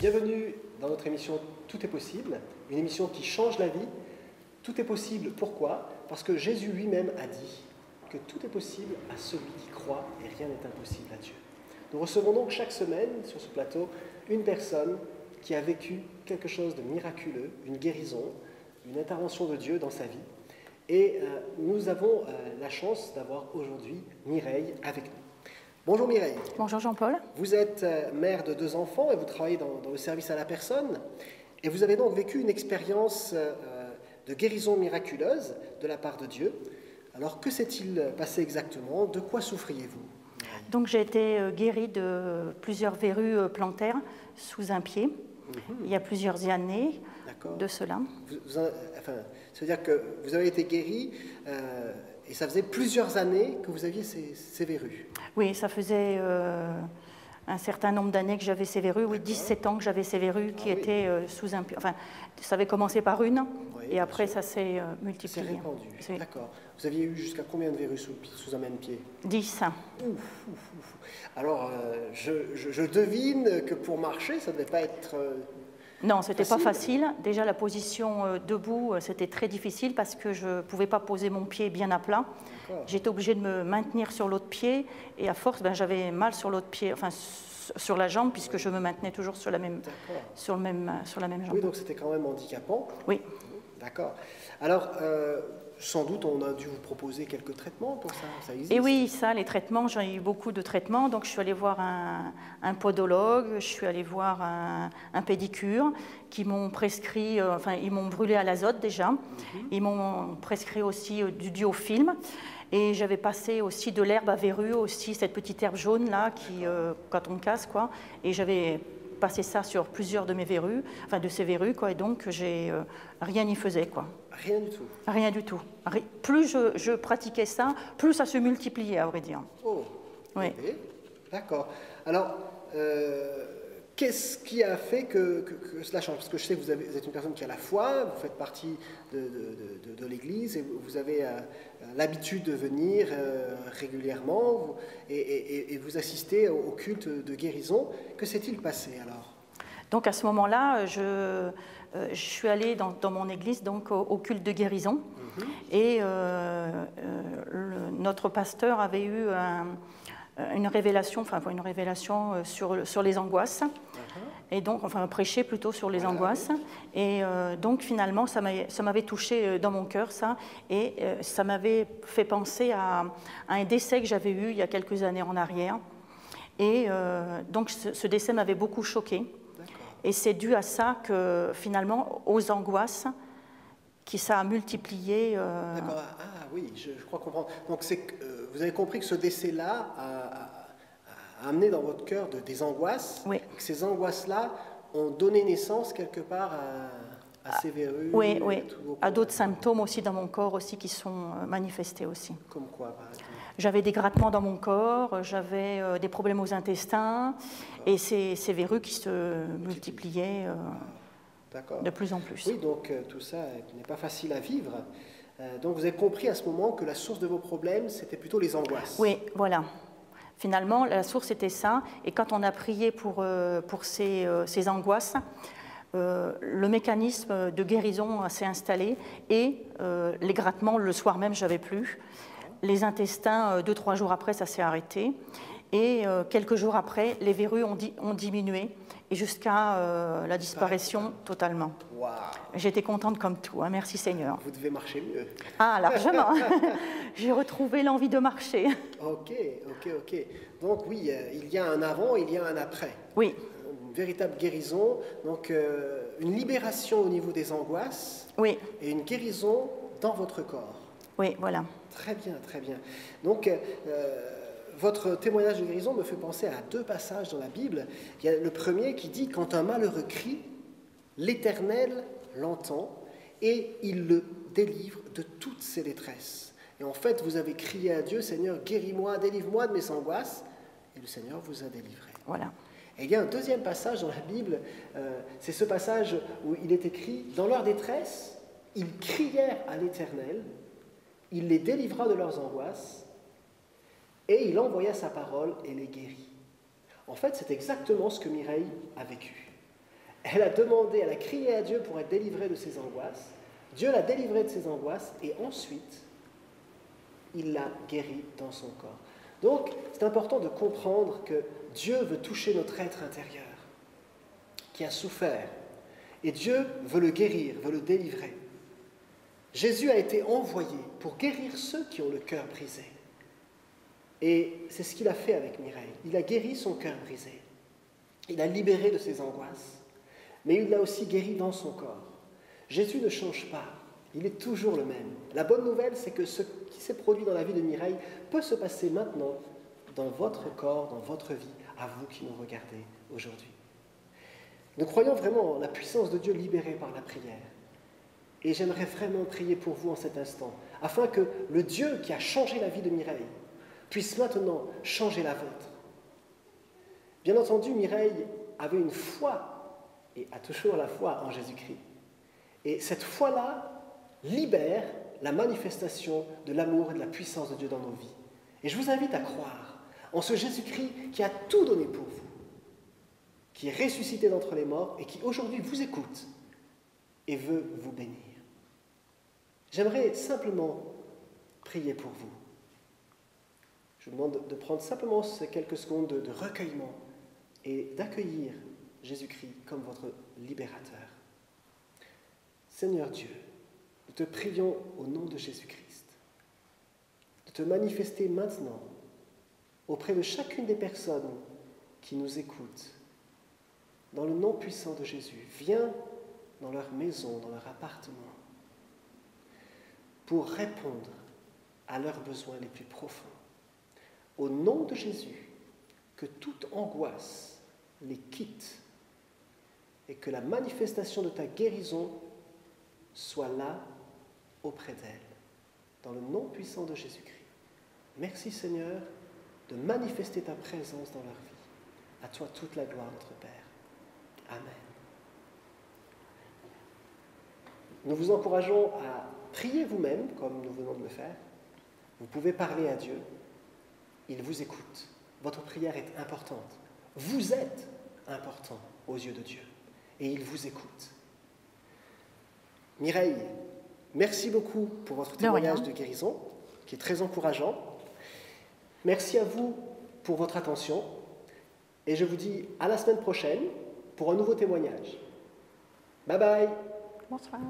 Bienvenue dans notre émission Tout est possible, une émission qui change la vie. Tout est possible, pourquoi? Parce que Jésus lui-même a dit que tout est possible à celui qui croit et rien n'est impossible à Dieu. Nous recevons donc chaque semaine sur ce plateau une personne qui a vécu quelque chose de miraculeux, une guérison, une intervention de Dieu dans sa vie. Et nous avons la chance d'avoir aujourd'hui Mireille avec nous. Bonjour Mireille. Bonjour Jean-Paul. Vous êtes mère de 2 enfants et vous travaillez dans le service à la personne. Et vous avez donc vécu une expérience de guérison miraculeuse de la part de Dieu. Alors que s'est-il passé exactement? De quoi souffriez-vous? Donc j'ai été guérie de plusieurs verrues plantaires sous un pied, il y a plusieurs années de cela. C'est-à-dire que vous avez été guérie et ça faisait plusieurs années que vous aviez ces verrues. Oui, ça faisait un certain nombre d'années que j'avais ces verrues, oui, 17 ans que j'avais ces verrues qui étaient sous un pied. Enfin, ça avait commencé par une et après ça s'est multiplié. C'est répandu, d'accord. Vous aviez eu jusqu'à combien de verrues sous un même pied? 10. Alors, je devine que pour marcher, ça ne devait pas être non, ce n'était pas facile. Déjà, la position debout, c'était très difficile parce que je ne pouvais pas poser mon pied bien à plat. J'étais obligée de me maintenir sur l'autre pied et à force, j'avais mal sur l'autre pied, enfin sur la jambe puisque je me maintenais toujours sur la même jambe. Oui, donc c'était quand même handicapant. Oui. D'accord. Alors, sans doute, on a dû vous proposer quelques traitements pour ça, ça existe? Et oui, ça, les traitements, j'ai eu beaucoup de traitements. Donc, je suis allée voir un podologue, je suis allée voir un pédicure qui m'ont prescrit, ils m'ont brûlé à l'azote déjà. Ils m'ont prescrit aussi du diofilm. Et j'avais passé aussi de l'herbe à verrues, aussi cette petite herbe jaune là, qui, quand on casse, quoi. Et j'avais passé ça sur plusieurs de mes verrues, enfin de ces verrues, quoi. Et donc, rien n'y faisait, quoi. Rien du tout? Rien du tout. Plus je pratiquais ça, plus ça se multipliait, à vrai dire. Oh, oui. Okay. D'accord. Alors, qu'est-ce qui a fait que cela change? Parce que je sais que vous êtes une personne qui a la foi, vous faites partie de l'Église et vous avez l'habitude de venir régulièrement et vous assistez au culte de guérison. Que s'est-il passé alors? Donc à ce moment-là, je suis allée dans mon église donc, au culte de guérison et notre pasteur avait eu une révélation sur les angoisses et donc, prêcher plutôt sur les angoisses et donc finalement ça m'avait touché dans mon cœur ça et ça m'avait fait penser à un décès que j'avais eu il y a quelques années en arrière et donc ce décès m'avait beaucoup choquée. Et c'est dû à ça que, finalement, aux angoisses, qui ça a multiplié. D'accord, ah oui, je crois comprendre. Donc vous avez compris que ce décès-là a amené dans votre cœur des angoisses, oui. Et que ces angoisses-là ont donné naissance quelque part à ces verrues. Oui, à d'autres symptômes aussi dans mon corps aussi qui sont manifestés aussi. Comme quoi, par exemple? J'avais des grattements dans mon corps, j'avais des problèmes aux intestins et ces verrues qui se multipliaient de plus en plus. Oui, donc tout ça n'est pas facile à vivre. Donc vous avez compris à ce moment que la source de vos problèmes, c'était plutôt les angoisses. Oui, voilà. Finalement, la source était ça. Et quand on a prié pour ces angoisses, le mécanisme de guérison s'est installé et les grattements, le soir même, je n'avais plus. Les intestins, 2-3 jours après, ça s'est arrêté. Et quelques jours après, les verrues ont diminué et jusqu'à la disparition totalement. Wow. J'étais contente comme tout, hein, merci Seigneur. Vous devez marcher mieux. Ah, largement. J'ai retrouvé l'envie de marcher. Ok. Donc oui, il y a un avant, il y a un après. Oui. Une véritable guérison, donc une libération au niveau des angoisses. Oui. Et une guérison dans votre corps. Oui, voilà. Très bien, très bien. Donc, votre témoignage de guérison me fait penser à 2 passages dans la Bible. Il y a le premier qui dit « Quand un malheureux crie, l'Éternel l'entend et il le délivre de toutes ses détresses. » Et en fait, vous avez crié à Dieu « Seigneur, guéris-moi, délivre-moi de mes angoisses. » Et le Seigneur vous a délivré. Voilà. Et il y a un deuxième passage dans la Bible, c'est ce passage où il est écrit « Dans leur détresse, ils crièrent à l'Éternel. Il les délivra de leurs angoisses et il envoya sa parole et les guérit. » En fait, c'est exactement ce que Mireille a vécu. Elle a demandé, elle a crié à Dieu pour être délivrée de ses angoisses. Dieu l'a délivrée de ses angoisses et ensuite, il l'a guérie dans son corps. Donc, c'est important de comprendre que Dieu veut toucher notre être intérieur qui a souffert. Et Dieu veut le guérir, veut le délivrer. Jésus a été envoyé pour guérir ceux qui ont le cœur brisé. Et c'est ce qu'il a fait avec Mireille. Il a guéri son cœur brisé. Il a libéré de ses angoisses. Mais il l'a aussi guéri dans son corps. Jésus ne change pas. Il est toujours le même. La bonne nouvelle, c'est que ce qui s'est produit dans la vie de Mireille peut se passer maintenant dans votre corps, dans votre vie, à vous qui nous regardez aujourd'hui. Nous croyons vraiment en la puissance de Dieu libérée par la prière. Et j'aimerais vraiment prier pour vous en cet instant, afin que le Dieu qui a changé la vie de Mireille puisse maintenant changer la vôtre. Bien entendu, Mireille avait une foi, et a toujours la foi en Jésus-Christ. Et cette foi-là libère la manifestation de l'amour et de la puissance de Dieu dans nos vies. Et je vous invite à croire en ce Jésus-Christ qui a tout donné pour vous, qui est ressuscité d'entre les morts et qui aujourd'hui vous écoute et veut vous bénir. J'aimerais simplement prier pour vous. Je vous demande de prendre simplement ces quelques secondes de recueillement et d'accueillir Jésus-Christ comme votre libérateur. Seigneur Dieu, nous te prions au nom de Jésus-Christ de te manifester maintenant auprès de chacune des personnes qui nous écoutent. Dans le nom puissant de Jésus, viens dans leur maison, dans leur appartement, pour répondre à leurs besoins les plus profonds. Au nom de Jésus, que toute angoisse les quitte et que la manifestation de ta guérison soit là auprès d'elles, dans le nom puissant de Jésus-Christ. Merci Seigneur de manifester ta présence dans leur vie. À toi toute la gloire, notre Père. Amen. Nous vous encourageons à prier vous-même, comme nous venons de le faire. Vous pouvez parler à Dieu. Il vous écoute. Votre prière est importante. Vous êtes important aux yeux de Dieu. Et il vous écoute. Mireille, merci beaucoup pour votre témoignage de guérison, qui est très encourageant. Merci à vous pour votre attention. Et je vous dis à la semaine prochaine pour un nouveau témoignage. Bye bye. Bonsoir.